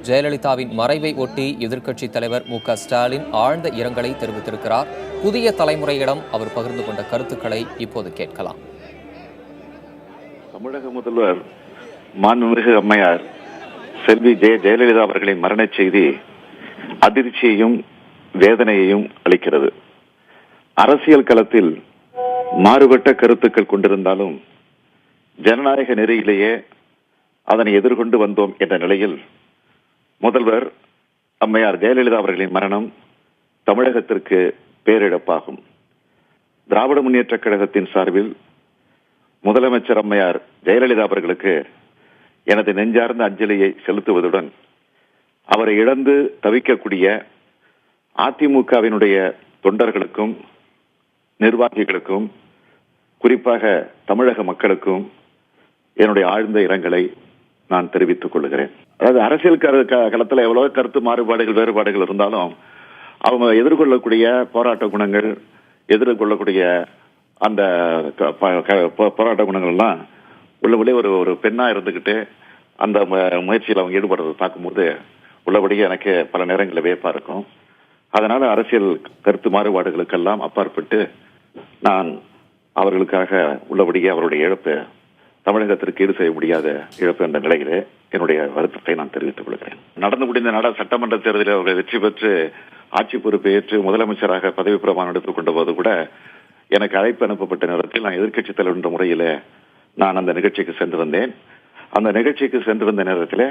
ஜெயலலிதாவின் மறைவை ஒட்டி எதிர்க்கட்சித் தலைவர் மு.க.ஸ்டாலின் ஆழ்ந்த இரங்கலை தெரிவித்திருக்கிறார். புதிய தலைமுறையிடம் அவர் பகிர்ந்து கொண்ட கருத்துக்களை இப்போது கேட்கலாம். தமிழக முதல்வர் மாண்புமிகு அம்மையார் செல்வி ஜெயலலிதா அவர்களின் மரண செய்தி அதிர்ச்சியையும் வேதனையையும் அளிக்கிறது. அரசியல் களத்தில் மாறுபட்ட கருத்துக்கள் கொண்டிருந்தாலும் ஜனநாயக நெறியிலேயே அதனை எதிர்கொண்டு வந்தோம் என்ற நிலையில் முதல்வர் அம்மையார் ஜெயலலிதா அவர்களின் மரணம் தமிழகத்திற்கு பேரிழப்பாகும். திராவிட முன்னேற்ற கழகத்தின் சார்பில் முதலமைச்சர் அம்மையார் ஜெயலலிதா அவர்களுக்கு எனது நெஞ்சார்ந்த அஞ்சலியை செலுத்துவதுடன் அவரை இழந்து தவிக்கக்கூடிய அதிமுகவினுடைய தொண்டர்களுக்கும் நிர்வாகிகளுக்கும் குறிப்பாக தமிழக மக்களுக்கும் என்னுடைய ஆழ்ந்த இரங்கலை நான் தெரிவித்துக் கொள்கிறேன். அதாவது அரசியல் களத்தில் எவ்வளவு கருத்து மாறுபாடுகள் வேறுபாடுகள் இருந்தாலும் அவங்க எதிர்கொள்ளக்கூடிய போராட்ட குணங்கள் எதிர்கொள்ளக்கூடிய அந்த போராட்ட குணங்கள்லாம் உள்ளபடியே ஒரு பெண்ணா இருந்துகிட்டு அந்த முயற்சியில் அவங்க ஈடுபடுறதை பார்க்கும்போது உள்ளபடியே எனக்கு பல நேரங்களில் வியப்பா இருக்கும். அதனால அரசியல் கருத்து மாறுபாடுகளுக்கெல்லாம் அப்பாற்பட்டு நான் அவர்களுக்காக உள்ளபடியே அவருடைய இழப்பு தமிழகத்திற்கு ஈடு செய்ய முடியாத இழப்பு என்ற நிலையிலே என்னுடைய வருத்தத்தை நான் தெரிவித்துக் கொள்கிறேன். நடந்து முடிந்த சட்டமன்ற தேர்தலில் அவர்கள் வெற்றி பெற்று ஆட்சி பொறுப்பை ஏற்று முதலமைச்சராக பதவி பிரமாணம் எடுத்துக் கொண்ட போது கூட எனக்கு அழைப்பு அனுப்பப்பட்ட நேரத்தில் நான் எதிர்க்கட்சித் தலைவர் என்ற முறையில் நான் அந்த நிகழ்ச்சிக்கு சென்று வந்தேன். அந்த நிகழ்ச்சிக்கு சென்று வந்த நேரத்தில்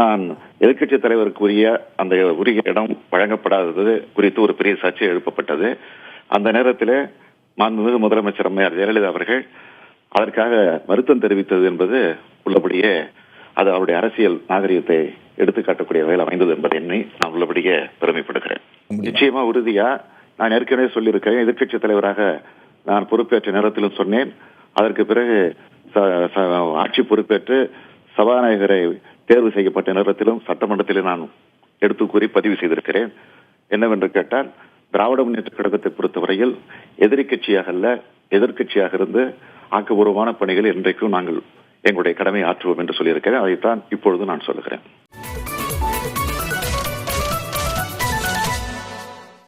நான் எதிர்க்கட்சித் தலைவருக்கு அந்த உரிய இடம் வழங்கப்படாதது குறித்து ஒரு பெரிய சர்ச்சை எழுப்பப்பட்டது. அந்த நேரத்தில் மாண்புமிகு முதலமைச்சர் அம்மையார் ஜெயலலிதா அவர்கள் அதற்காக வருத்தம் தெரிவித்தது என்பது உள்ளபடியே அது அவருடைய அரசியல் நாகரிகத்தை எடுத்துக்காட்டக்கூடிய வகையில் அமைந்தது என்பதை எண்ணி நான் உள்ளபடியே பெருமைப்படுகிறேன். நிச்சயமா உறுதியா நான் ஏற்கனவே சொல்லியிருக்கிறேன். எதிர்க்கட்சி தலைவராக நான் பொறுப்பேற்ற நேரத்திலும் சொன்னேன். அதற்கு பிறகு ஆட்சி பொறுப்பேற்று சபாநாயகரை தேர்வு செய்யப்பட்ட நேரத்திலும் சட்டமன்றத்திலே நான் எடுத்து கூறி பதிவு செய்திருக்கிறேன். என்னவென்று கேட்டால் திராவிட முன்னேற்ற கழகத்தை பொறுத்தவரையில் எதிர்க்கட்சியாக இருந்து ஆக்கப்பூர்வமான பணிகள் இன்றைக்கும் நாங்கள் எங்களுடைய கடமை ஆற்றுவோம் என்று சொல்லியிருக்கிறேன். அதைத்தான் இப்பொழுது நான் சொல்லுகிறேன்.